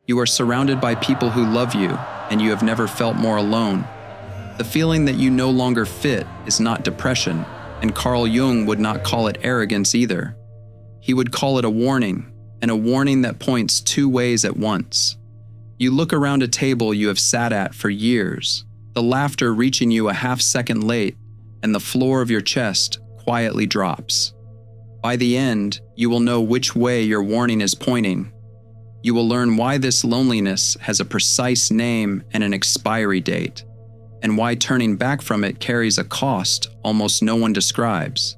You are surrounded by people who love you, and you have never felt more alone. The feeling that you no longer fit is not depression, and Carl Jung would not call it arrogance either. He would call it a warning, and a warning that points two ways at once. You look around a table you have sat at for years, the laughter reaching you a half-second late, and the floor of your chest quietly drops. By the end, you will know which way your warning is pointing. You will learn why this loneliness has a precise name and an expiry date, and why turning back from it carries a cost almost no one describes.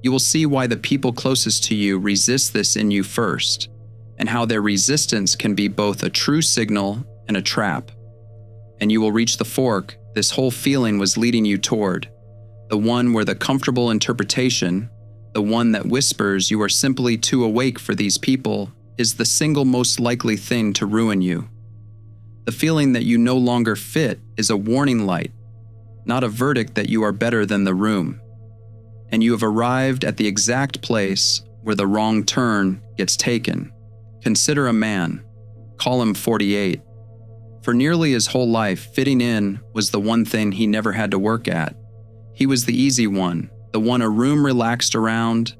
You will see why the people closest to you resist this in you first, and how their resistance can be both a true signal and a trap. And you will reach the fork this whole feeling was leading you toward, the one where the comfortable interpretation, the one that whispers you are simply too awake for these people, is the single most likely thing to ruin you. The feeling that you no longer fit is a warning light, not a verdict that you are better than the room. And you have arrived at the exact place where the wrong turn gets taken. Consider a man. Call him 48. For nearly his whole life, fitting in was the one thing he never had to work at. He was the easy one, the one a room relaxed around,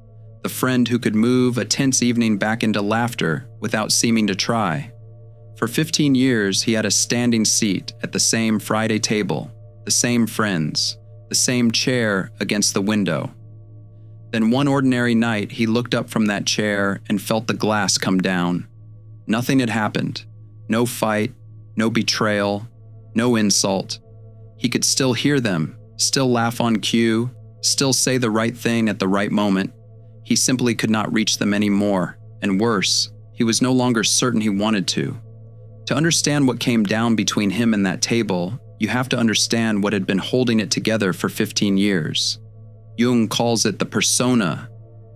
the friend who could move a tense evening back into laughter without seeming to try. For 15 years, he had a standing seat at the same Friday table, the same friends, the same chair against the window. Then one ordinary night, he looked up from that chair and felt the glass come down. Nothing had happened. No fight, no betrayal, no insult. He could still hear them, still laugh on cue, still say the right thing at the right moment. He simply could not reach them anymore, and worse, he was no longer certain he wanted to. To understand what came down between him and that table, you have to understand what had been holding it together for 15 years. Jung calls it the persona,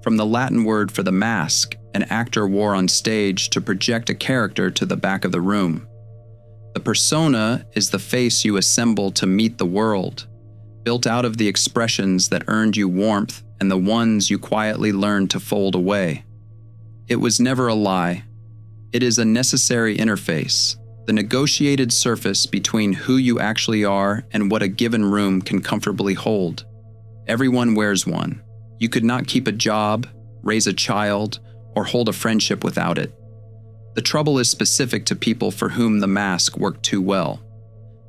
from the Latin word for the mask an actor wore on stage to project a character to the back of the room. The persona is the face you assemble to meet the world, built out of the expressions that earned you warmth and the ones you quietly learned to fold away. It was never a lie. It is a necessary interface, the negotiated surface between who you actually are and what a given room can comfortably hold. Everyone wears one. You could not keep a job, raise a child, or hold a friendship without it. The trouble is specific to people for whom the mask worked too well.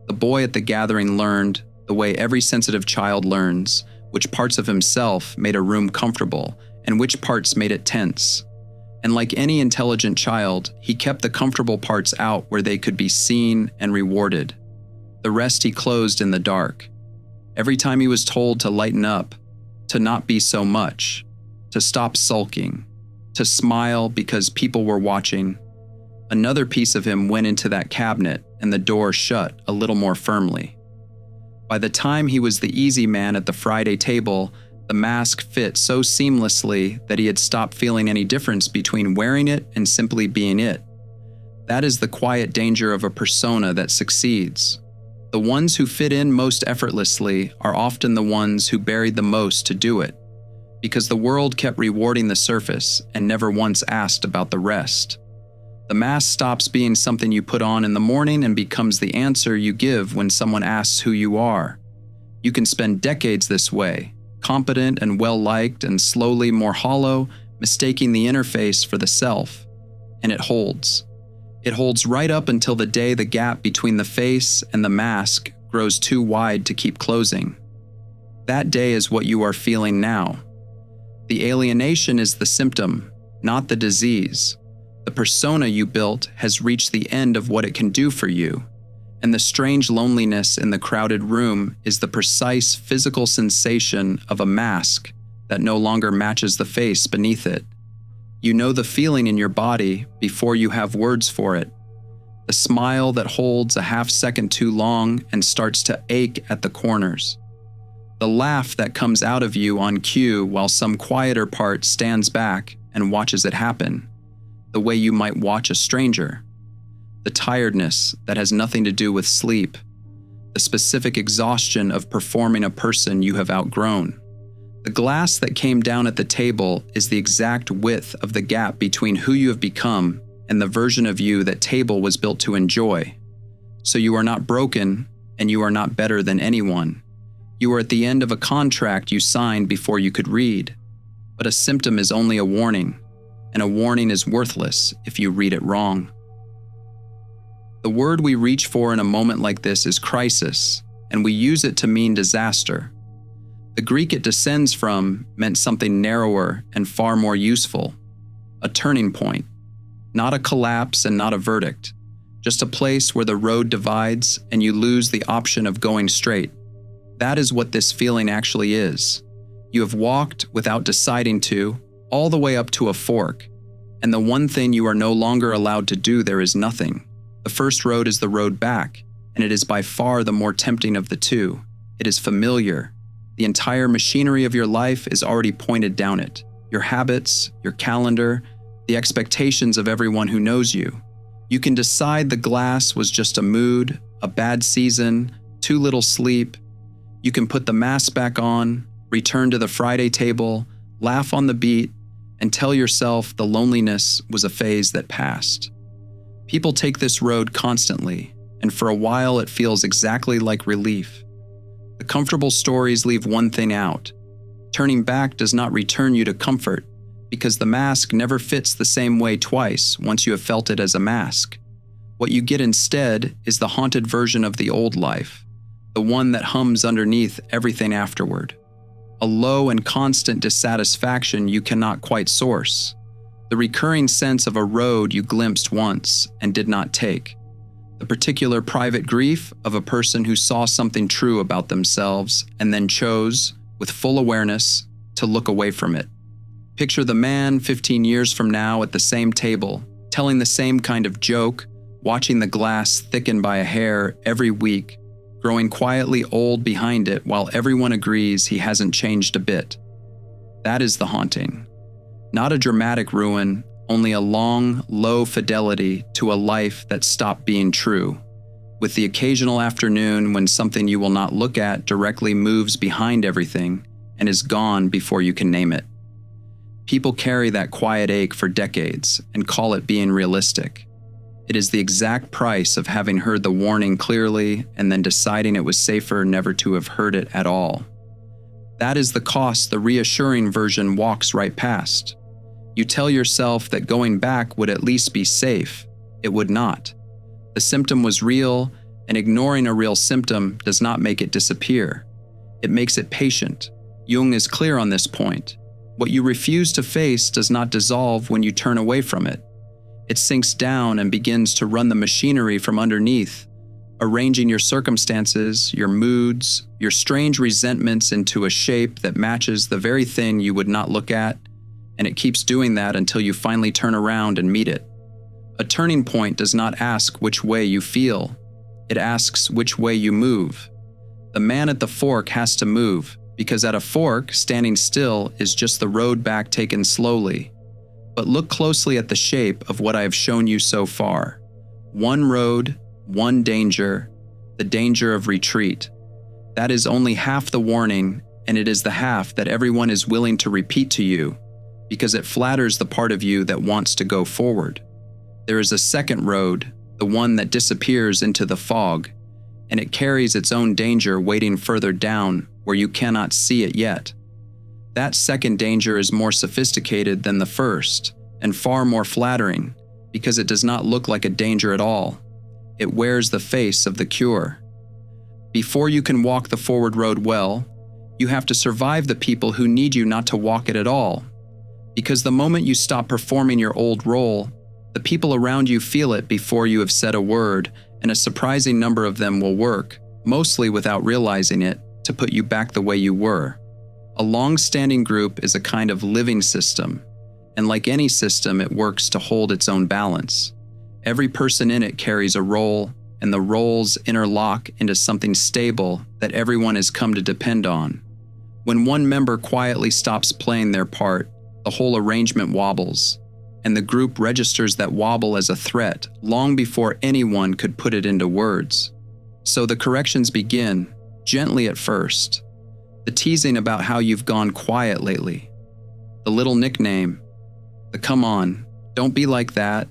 The boy at the gathering learned, the way every sensitive child learns, which parts of himself made a room comfortable and which parts made it tense. And like any intelligent child, he kept the comfortable parts out where they could be seen and rewarded. The rest he closed in the dark. Every time he was told to lighten up, to not be so much, to stop sulking, to smile because people were watching, another piece of him went into that cabinet and the door shut a little more firmly. By the time he was the easy man at the Friday table, the mask fit so seamlessly that he had stopped feeling any difference between wearing it and simply being it. That is the quiet danger of a persona that succeeds. The ones who fit in most effortlessly are often the ones who buried the most to do it, because the world kept rewarding the surface and never once asked about the rest. The mask stops being something you put on in the morning and becomes the answer you give when someone asks who you are. You can spend decades this way, competent and well-liked and slowly more hollow, mistaking the interface for the self. And it holds. It holds right up until the day the gap between the face and the mask grows too wide to keep closing. That day is what you are feeling now. The alienation is the symptom, not the disease. The persona you built has reached the end of what it can do for you, and the strange loneliness in the crowded room is the precise physical sensation of a mask that no longer matches the face beneath it. You know the feeling in your body before you have words for it. The smile that holds a half second too long and starts to ache at the corners. The laugh that comes out of you on cue while some quieter part stands back and watches it happen, the way you might watch a stranger. The tiredness that has nothing to do with sleep. The specific exhaustion of performing a person you have outgrown. The glass that came down at the table is the exact width of the gap between who you have become and the version of you that table was built to enjoy. So you are not broken, and you are not better than anyone. You are at the end of a contract you signed before you could read. But a symptom is only a warning, and a warning is worthless if you read it wrong. The word we reach for in a moment like this is crisis, and we use it to mean disaster. The Greek it descends from meant something narrower and far more useful, a turning point, not a collapse and not a verdict, just a place where the road divides and you lose the option of going straight. That is what this feeling actually is. You have walked without deciding to, all the way up to a fork, and the one thing you are no longer allowed to do there is nothing. The first road is the road back, and it is by far the more tempting of the two. It is familiar. The entire machinery of your life is already pointed down it. Your habits, your calendar, the expectations of everyone who knows you. You can decide the glass was just a mood, a bad season, too little sleep. You can put the mask back on, return to the Friday table, laugh on the beat, and tell yourself the loneliness was a phase that passed. People take this road constantly, and for a while it feels exactly like relief. The comfortable stories leave one thing out. Turning back does not return you to comfort, because the mask never fits the same way twice once you have felt it as a mask. What you get instead is the haunted version of the old life, the one that hums underneath everything afterward. A low and constant dissatisfaction you cannot quite source. The recurring sense of a road you glimpsed once and did not take. The particular private grief of a person who saw something true about themselves and then chose, with full awareness, to look away from it. Picture the man 15 years from now at the same table, telling the same kind of joke, watching the glass thicken by a hair every week, growing quietly old behind it while everyone agrees he hasn't changed a bit. That is the haunting. Not a dramatic ruin, only a long, low fidelity to a life that stopped being true, with the occasional afternoon when something you will not look at directly moves behind everything and is gone before you can name it. People carry that quiet ache for decades and call it being realistic. It is the exact price of having heard the warning clearly and then deciding it was safer never to have heard it at all. That is the cost the reassuring version walks right past. You tell yourself that going back would at least be safe. It would not. The symptom was real, and ignoring a real symptom does not make it disappear. It makes it patient. Jung is clear on this point. What you refuse to face does not dissolve when you turn away from it. It sinks down and begins to run the machinery from underneath, arranging your circumstances, your moods, your strange resentments into a shape that matches the very thing you would not look at, and it keeps doing that until you finally turn around and meet it. A turning point does not ask which way you feel. It asks which way you move. The man at the fork has to move, because at a fork, standing still is just the road back taken slowly. But look closely at the shape of what I have shown you so far. One road, one danger, the danger of retreat. That is only half the warning, and it is the half that everyone is willing to repeat to you, because it flatters the part of you that wants to go forward. There is a second road, the one that disappears into the fog, and it carries its own danger waiting further down where you cannot see it yet. That second danger is more sophisticated than the first, and far more flattering, because it does not look like a danger at all. It wears the face of the cure. Before you can walk the forward road well, you have to survive the people who need you not to walk it at all. Because the moment you stop performing your old role, the people around you feel it before you have said a word, and a surprising number of them will work, mostly without realizing it, to put you back the way you were. A long-standing group is a kind of living system, and like any system, it works to hold its own balance. Every person in it carries a role, and the roles interlock into something stable that everyone has come to depend on. When one member quietly stops playing their part, the whole arrangement wobbles, and the group registers that wobble as a threat long before anyone could put it into words. So the corrections begin, gently at first. The teasing about how you've gone quiet lately. The little nickname. The come on, don't be like that.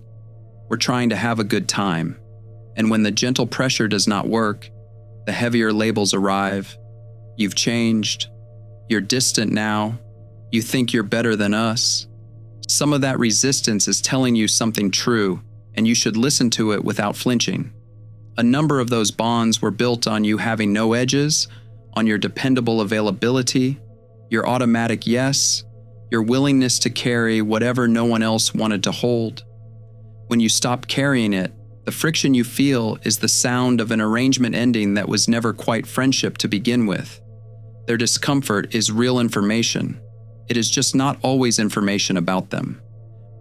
We're trying to have a good time. And when the gentle pressure does not work, the heavier labels arrive. You've changed. You're distant now. You think you're better than us. Some of that resistance is telling you something true, and you should listen to it without flinching. A number of those bonds were built on you having no edges, on your dependable availability, your automatic yes, your willingness to carry whatever no one else wanted to hold. When you stop carrying it, the friction you feel is the sound of an arrangement ending that was never quite friendship to begin with. Their discomfort is real information. It is just not always information about them.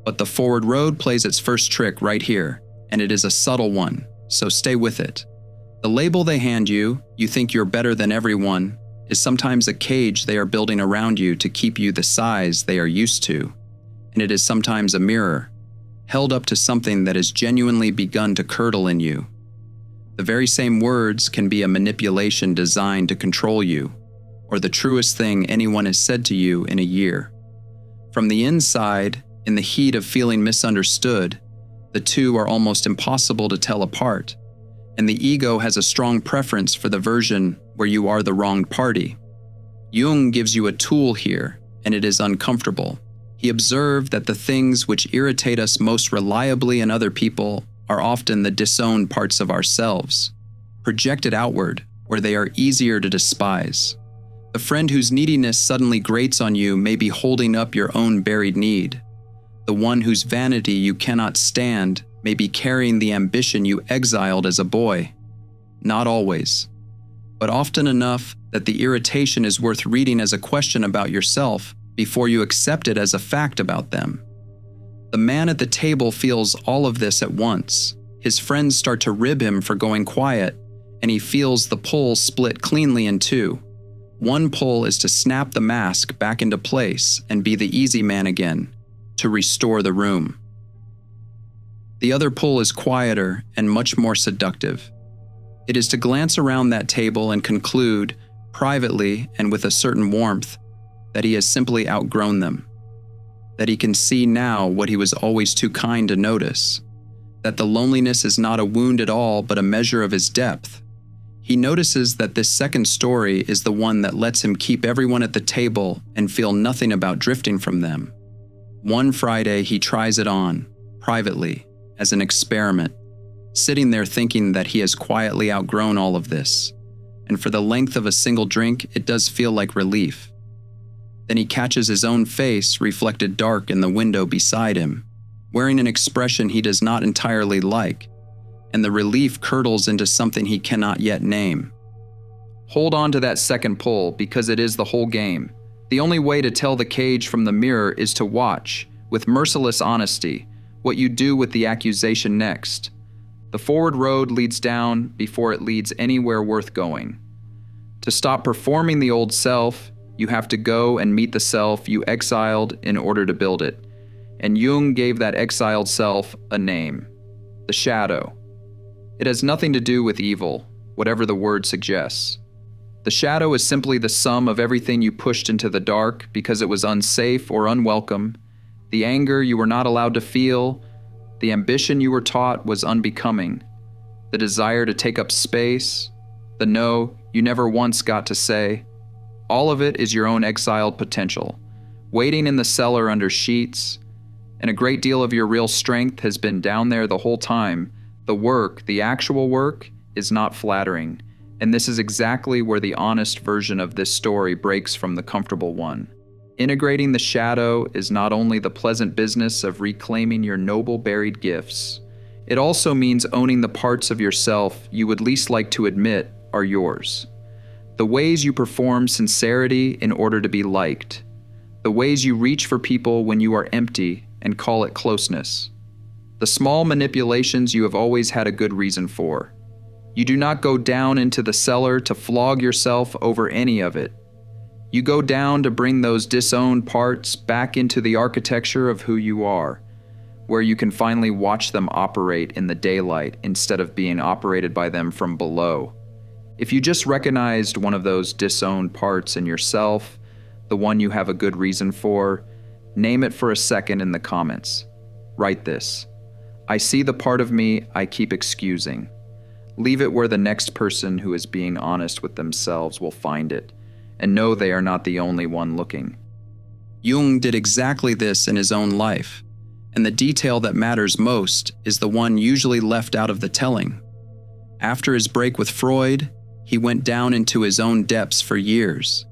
But the forward road plays its first trick right here, and it is a subtle one, so stay with it. The label they hand you, you think you're better than everyone, is sometimes a cage they are building around you to keep you the size they are used to. And it is sometimes a mirror, held up to something that has genuinely begun to curdle in you. The very same words can be a manipulation designed to control you, or the truest thing anyone has said to you in a year. From the inside, in the heat of feeling misunderstood, the two are almost impossible to tell apart, and the ego has a strong preference for the version where you are the wronged party. Jung gives you a tool here, and it is uncomfortable. He observed that the things which irritate us most reliably in other people are often the disowned parts of ourselves, projected outward where they are easier to despise. The friend whose neediness suddenly grates on you may be holding up your own buried need. The one whose vanity you cannot stand may be carrying the ambition you exiled as a boy. Not always, but often enough that the irritation is worth reading as a question about yourself before you accept it as a fact about them. The man at the table feels all of this at once. His friends start to rib him for going quiet, and he feels the pull split cleanly in two. One pull is to snap the mask back into place and be the easy man again, to restore the room. The other pull is quieter and much more seductive. It is to glance around that table and conclude, privately and with a certain warmth, that he has simply outgrown them, that he can see now what he was always too kind to notice, that the loneliness is not a wound at all but a measure of his depth. He notices that this second story is the one that lets him keep everyone at the table and feel nothing about drifting from them. One Friday he tries it on, privately, as an experiment, sitting there thinking that he has quietly outgrown all of this, and for the length of a single drink it does feel like relief. Then he catches his own face reflected dark in the window beside him, wearing an expression he does not entirely like, and the relief curdles into something he cannot yet name. Hold on to that second pull because it is the whole game. The only way to tell the cage from the mirror is to watch, with merciless honesty, what you do with the accusation next. The forward road leads down before it leads anywhere worth going. To stop performing the old self, you have to go and meet the self you exiled in order to build it. And Jung gave that exiled self a name: the shadow. It has nothing to do with evil, whatever the word suggests. The shadow is simply the sum of everything you pushed into the dark because it was unsafe or unwelcome, the anger you were not allowed to feel, the ambition you were taught was unbecoming, the desire to take up space, the no you never once got to say. All of it is your own exiled potential, waiting in the cellar under sheets, and a great deal of your real strength has been down there the whole time. The work, the actual work, is not flattering, and this is exactly where the honest version of this story breaks from the comfortable one. Integrating the shadow is not only the pleasant business of reclaiming your noble buried gifts, it also means owning the parts of yourself you would least like to admit are yours. The ways you perform sincerity in order to be liked. The ways you reach for people when you are empty and call it closeness. The small manipulations you have always had a good reason for. You do not go down into the cellar to flog yourself over any of it. You go down to bring those disowned parts back into the architecture of who you are, where you can finally watch them operate in the daylight instead of being operated by them from below. If you just recognized one of those disowned parts in yourself, the one you have a good reason for, name it for a second in the comments. Write this: I see the part of me I keep excusing. Leave it where the next person who is being honest with themselves will find it, and know they are not the only one looking. Jung did exactly this in his own life, and the detail that matters most is the one usually left out of the telling. After his break with Freud, he went down into his own depths for years,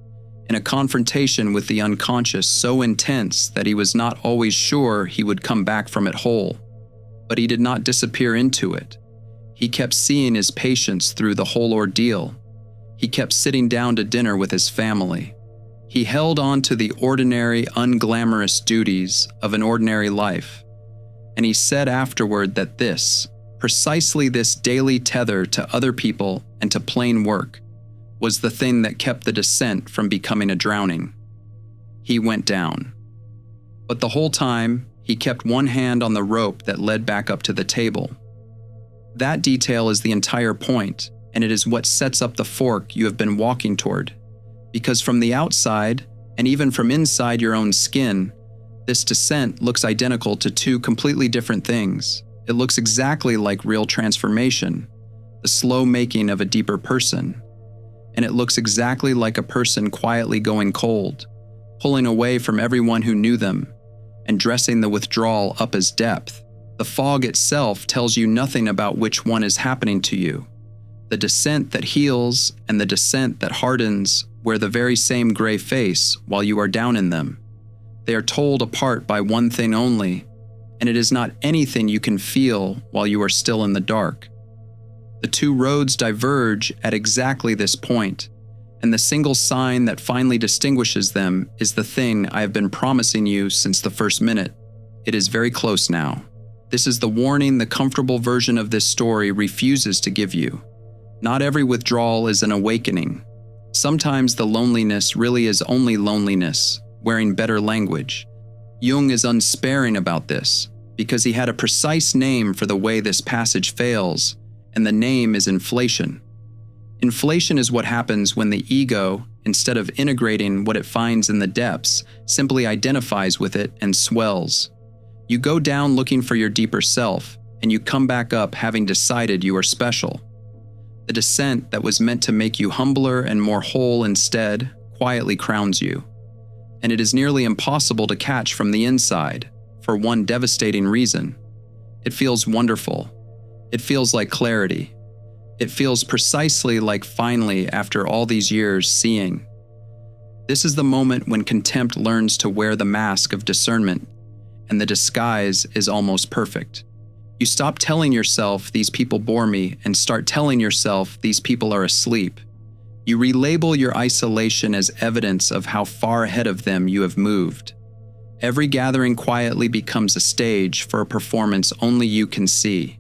in a confrontation with the unconscious so intense that he was not always sure he would come back from it whole. But he did not disappear into it. He kept seeing his patients through the whole ordeal. He kept sitting down to dinner with his family. He held on to the ordinary, unglamorous duties of an ordinary life. And he said afterward that precisely this daily tether to other people and to plain work, was the thing that kept the descent from becoming a drowning. He went down. But the whole time, he kept one hand on the rope that led back up to the table. That detail is the entire point, and it is what sets up the fork you have been walking toward. Because from the outside, and even from inside your own skin, this descent looks identical to two completely different things. It looks exactly like real transformation, the slow making of a deeper person. And it looks exactly like a person quietly going cold, pulling away from everyone who knew them, and dressing the withdrawal up as depth. The fog itself tells you nothing about which one is happening to you. The descent that heals and the descent that hardens wear the very same gray face while you are down in them. They are told apart by one thing only, and it is not anything you can feel while you are still in the dark. The two roads diverge at exactly this point, and the single sign that finally distinguishes them is the thing I have been promising you since the first minute. It is very close now. This is the warning the comfortable version of this story refuses to give you. Not every withdrawal is an awakening. Sometimes the loneliness really is only loneliness, wearing better language. Jung is unsparing about this, because he had a precise name for the way this passage fails, and the name is inflation. Inflation is what happens when the ego, instead of integrating what it finds in the depths, simply identifies with it and swells. You go down looking for your deeper self, and you come back up having decided you are special. The descent that was meant to make you humbler and more whole instead quietly crowns you. And it is nearly impossible to catch from the inside, for one devastating reason. It feels wonderful. It feels like clarity. It feels precisely like finally, after all these years, seeing. This is the moment when contempt learns to wear the mask of discernment, and the disguise is almost perfect. You stop telling yourself, these people bore me, and start telling yourself, these people are asleep. You relabel your isolation as evidence of how far ahead of them you have moved. Every gathering quietly becomes a stage for a performance only you can see.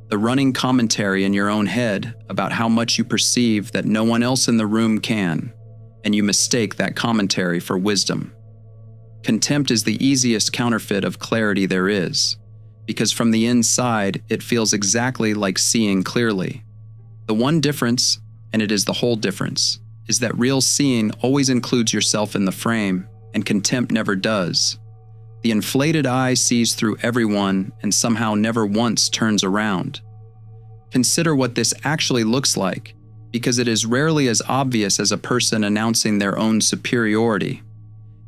The running commentary in your own head about how much you perceive that no one else in the room can, and you mistake that commentary for wisdom. Contempt is the easiest counterfeit of clarity there is, because from the inside it feels exactly like seeing clearly. The one difference, and it is the whole difference, is that real seeing always includes yourself in the frame, and contempt never does. The inflated eye sees through everyone and somehow never once turns around. Consider what this actually looks like, because it is rarely as obvious as a person announcing their own superiority.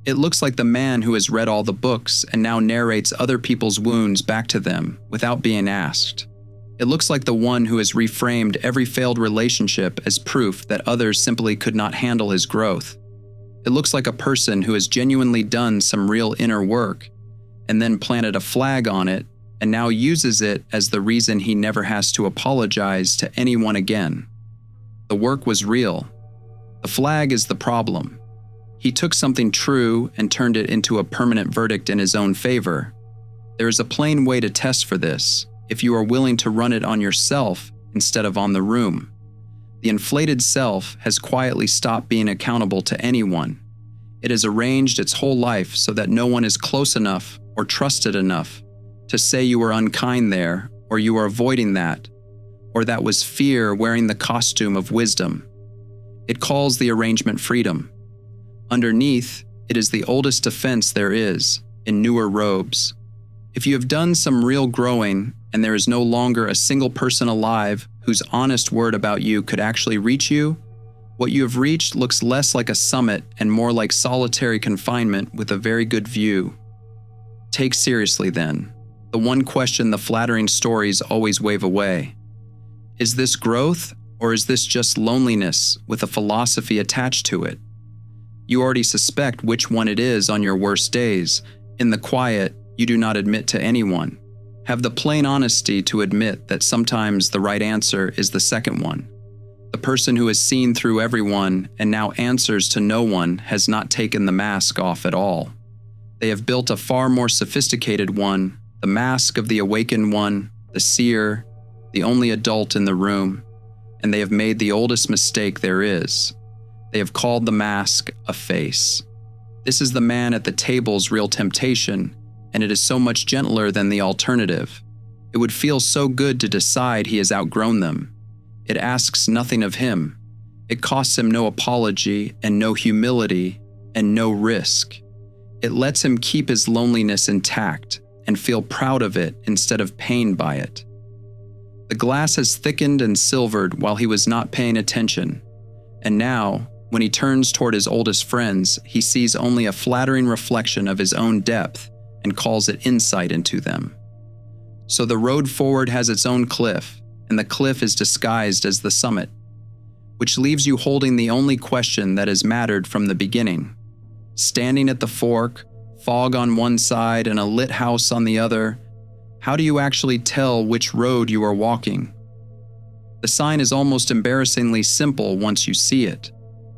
It looks like the man who has read all the books and now narrates other people's wounds back to them without being asked. It looks like the one who has reframed every failed relationship as proof that others simply could not handle his growth. It looks like a person who has genuinely done some real inner work and then planted a flag on it and now uses it as the reason he never has to apologize to anyone again. The work was real. The flag is the problem. He took something true and turned it into a permanent verdict in his own favor. There is a plain way to test for this, if you are willing to run it on yourself instead of on the room. The inflated self has quietly stopped being accountable to anyone. It has arranged its whole life so that no one is close enough or trusted enough to say you were unkind there, or you are avoiding that, or that was fear wearing the costume of wisdom. It calls the arrangement freedom. Underneath, it is the oldest defense there is, in newer robes. If you have done some real growing and there is no longer a single person alive whose honest word about you could actually reach you, what you have reached looks less like a summit and more like solitary confinement with a very good view. Take seriously, then, the one question the flattering stories always wave away. Is this growth, or is this just loneliness with a philosophy attached to it? You already suspect which one it is on your worst days. In the quiet, you do not admit to anyone. Have the plain honesty to admit that sometimes the right answer is the second one. The person who has seen through everyone and now answers to no one has not taken the mask off at all. They have built a far more sophisticated one, the mask of the awakened one, the seer, the only adult in the room, and they have made the oldest mistake there is. They have called the mask a face. This is the man at the table's real temptation, and it is so much gentler than the alternative. It would feel so good to decide he has outgrown them. It asks nothing of him. It costs him no apology and no humility and no risk. It lets him keep his loneliness intact and feel proud of it instead of pained by it. The glass has thickened and silvered while he was not paying attention, and now, when he turns toward his oldest friends, he sees only a flattering reflection of his own depth and calls it insight into them. So the road forward has its own cliff, and the cliff is disguised as the summit, which leaves you holding the only question that has mattered from the beginning. Standing at the fork, fog on one side and a lit house on the other, how do you actually tell which road you are walking? The sign is almost embarrassingly simple once you see it.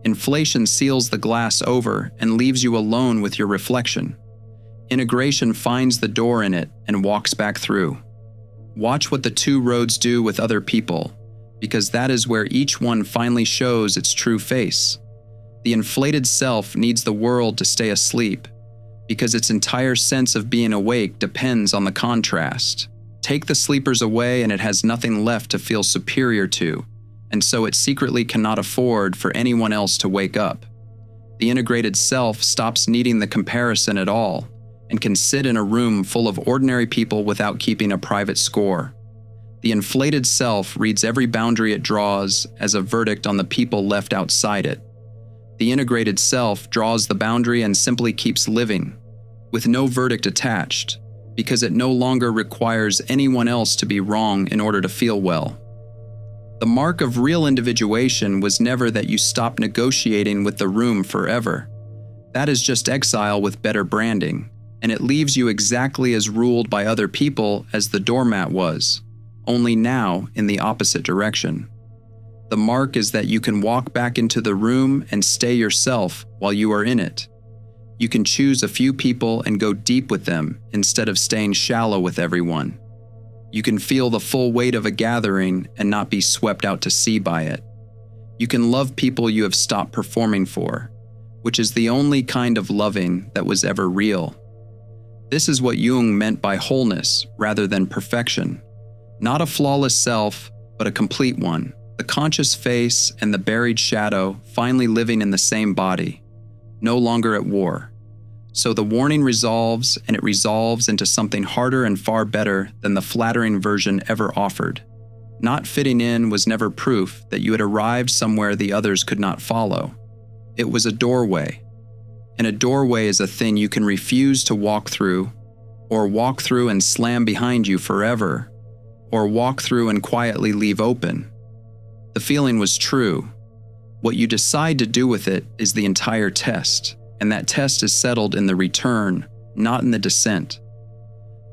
Inflation seals the glass over and leaves you alone with your reflection. Integration finds the door in it and walks back through. Watch what the two roads do with other people, because that is where each one finally shows its true face. The inflated self needs the world to stay asleep, because its entire sense of being awake depends on the contrast. Take the sleepers away and it has nothing left to feel superior to, and so it secretly cannot afford for anyone else to wake up. The integrated self stops needing the comparison at all, and can sit in a room full of ordinary people without keeping a private score. The inflated self reads every boundary it draws as a verdict on the people left outside it. The integrated self draws the boundary and simply keeps living, with no verdict attached, because it no longer requires anyone else to be wrong in order to feel well. The mark of real individuation was never that you stop negotiating with the room forever. That is just exile with better branding, and it leaves you exactly as ruled by other people as the doormat was, only now in the opposite direction. The mark is that you can walk back into the room and stay yourself while you are in it. You can choose a few people and go deep with them instead of staying shallow with everyone. You can feel the full weight of a gathering and not be swept out to sea by it. You can love people you have stopped performing for, which is the only kind of loving that was ever real. This is what Jung meant by wholeness rather than perfection. Not a flawless self, but a complete one. The conscious face and the buried shadow finally living in the same body, no longer at war. So the warning resolves, and it resolves into something harder and far better than the flattering version ever offered. Not fitting in was never proof that you had arrived somewhere the others could not follow. It was a doorway, and a doorway is a thing you can refuse to walk through, or walk through and slam behind you forever, or walk through and quietly leave open. The feeling was true. What you decide to do with it is the entire test, and that test is settled in the return, not in the descent.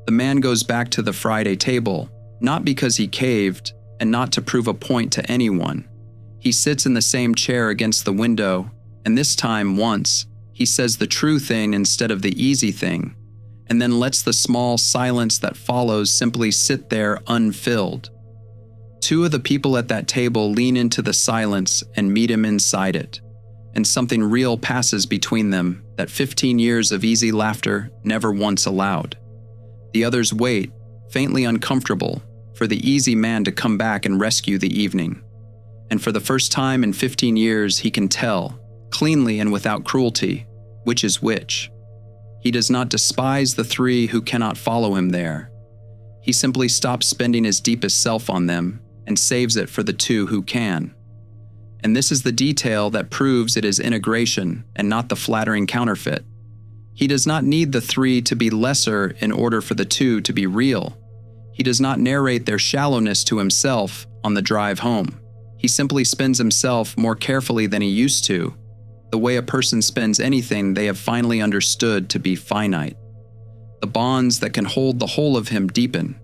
The man goes back to the Friday table, not because he caved, and not to prove a point to anyone. He sits in the same chair against the window, and this time, once, he says the true thing instead of the easy thing, and then lets the small silence that follows simply sit there unfilled. Two of the people at that table lean into the silence and meet him inside it, and something real passes between them that 15 years of easy laughter never once allowed. The others wait, faintly uncomfortable, for the easy man to come back and rescue the evening. And for the first time in 15 years, he can tell, cleanly and without cruelty, which is which. He does not despise the three who cannot follow him there. He simply stops spending his deepest self on them and saves it for the two who can. And this is the detail that proves it is integration and not the flattering counterfeit. He does not need the three to be lesser in order for the two to be real. He does not narrate their shallowness to himself on the drive home. He simply spends himself more carefully than he used to, the way a person spends anything they have finally understood to be finite. The bonds that can hold the whole of him deepen.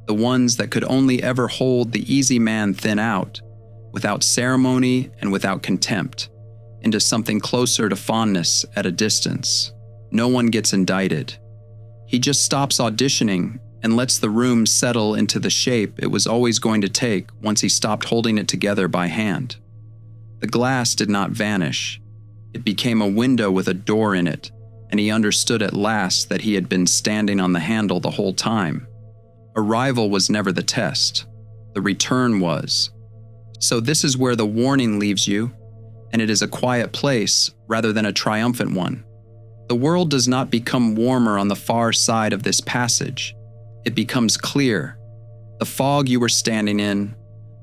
The ones that could only ever hold the easy man thin out, without ceremony and without contempt, into something closer to fondness at a distance. No one gets indicted. He just stops auditioning and lets the room settle into the shape it was always going to take once he stopped holding it together by hand. The glass did not vanish. It became a window with a door in it, and he understood at last that he had been standing on the handle the whole time. Arrival was never the test. The return was. So this is where the warning leaves you, and it is a quiet place rather than a triumphant one. The world does not become warmer on the far side of this passage. It becomes clear. The fog you were standing in,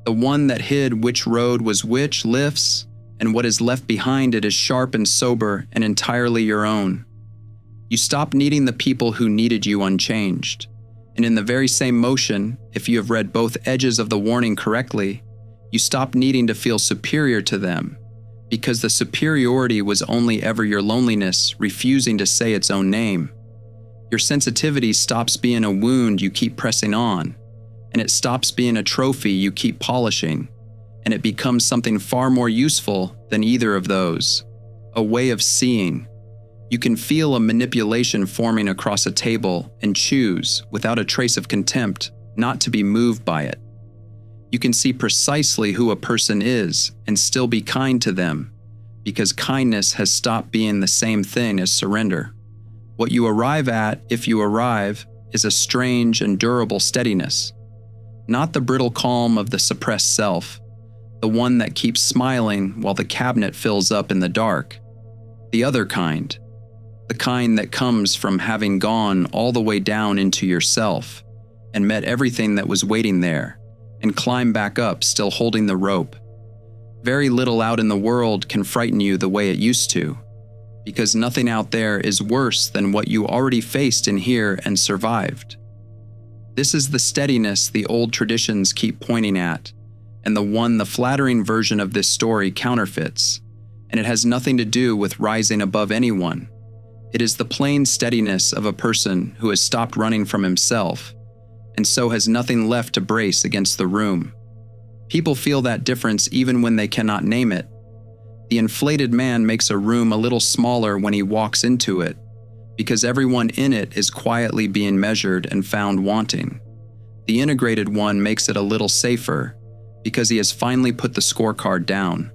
the one that hid which road was which, lifts, and what is left behind it is sharp and sober and entirely your own. You stop needing the people who needed you unchanged. And in the very same motion, if you have read both edges of the warning correctly, you stop needing to feel superior to them, because the superiority was only ever your loneliness refusing to say its own name. Your sensitivity stops being a wound you keep pressing on, and it stops being a trophy you keep polishing, and it becomes something far more useful than either of those, a way of seeing. You can feel a manipulation forming across a table and choose, without a trace of contempt, not to be moved by it. You can see precisely who a person is and still be kind to them, because kindness has stopped being the same thing as surrender. What you arrive at, if you arrive, is a strange and durable steadiness. Not the brittle calm of the suppressed self, the one that keeps smiling while the cabinet fills up in the dark. The other kind, the kind that comes from having gone all the way down into yourself and met everything that was waiting there and climbed back up still holding the rope. Very little out in the world can frighten you the way it used to, because nothing out there is worse than what you already faced in here and survived. This is the steadiness the old traditions keep pointing at, and the one the flattering version of this story counterfeits, and it has nothing to do with rising above anyone. It is the plain steadiness of a person who has stopped running from himself, and so has nothing left to brace against the room. People feel that difference even when they cannot name it. The inflated man makes a room a little smaller when he walks into it, because everyone in it is quietly being measured and found wanting. The integrated one makes it a little safer, because he has finally put the scorecard down.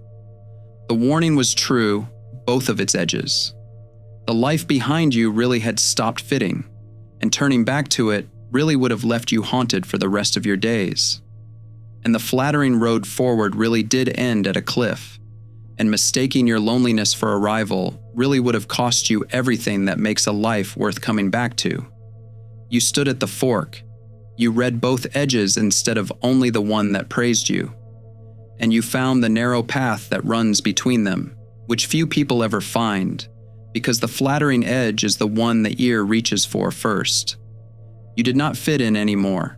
The warning was true, both of its edges. The life behind you really had stopped fitting, and turning back to it really would have left you haunted for the rest of your days. And the flattering road forward really did end at a cliff, and mistaking your loneliness for arrival really would have cost you everything that makes a life worth coming back to. You stood at the fork. You read both edges instead of only the one that praised you. And you found the narrow path that runs between them, which few people ever find, because the flattering edge is the one the ear reaches for first. You did not fit in anymore.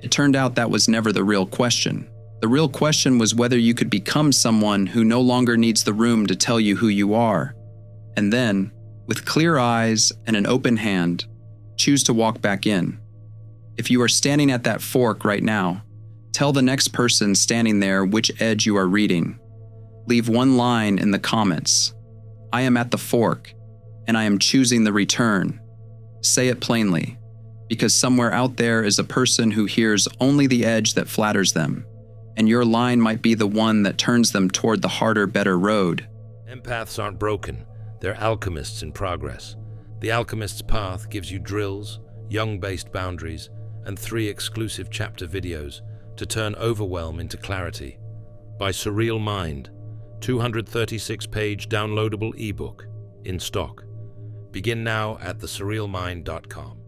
It turned out that was never the real question. The real question was whether you could become someone who no longer needs the room to tell you who you are, and then, with clear eyes and an open hand, choose to walk back in. If you are standing at that fork right now, tell the next person standing there which edge you are reading. Leave one line in the comments. I am at the fork, and I am choosing the return. Say it plainly, because somewhere out there is a person who hears only the edge that flatters them, and your line might be the one that turns them toward the harder, better road. Empaths aren't broken, they're alchemists in progress. The Alchemist's Path gives you drills, Jung-based boundaries, and 3 exclusive chapter videos to turn overwhelm into clarity. By Surreal Mind, 236-page downloadable ebook, in stock. Begin now at thesurrealmind.com.